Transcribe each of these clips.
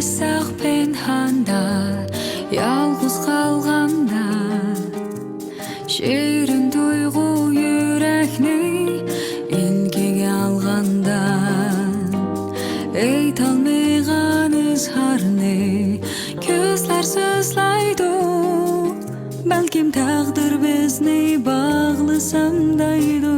Uçrashsaq pinhanda, yalğız qalğanda, şirin duyğu yürekni ilgiga alğanda, aytolmayğan izharni ko'zlar so'zlaydi. Balkim taqdir bizni bog'lasam deydi.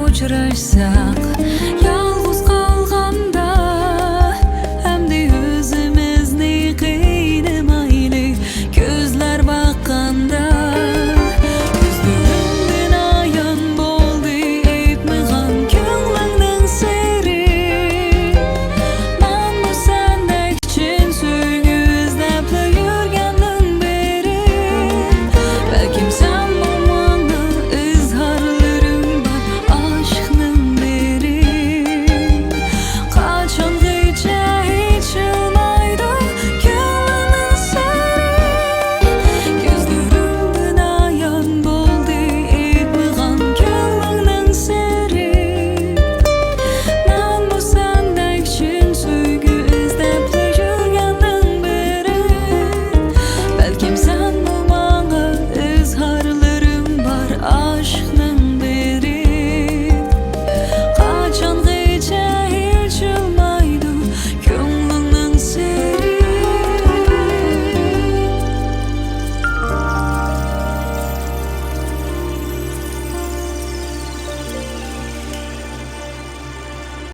Uçrashsaq yalğız qalğanda, hamda o'zimizni qiynamayli ko'zlar boqqanda. Ko'zlarimdan ayon bo'ldi aytmagan ko'nglingning siri. Men bu sendek chin so'ygu izlab yurgandan beri. Balkim sen bu mani izhorlaring bor aşkning beri. Qachongacha yechilmaydi ko'nglimning siri. Ko'zlarimdan ayon bo'ldi aytmagan ko'nglingning siri. Men bu sendek chin so'ygu izlab yurgandan beri. Balkim sen bu mani izhorlaring bor aşkning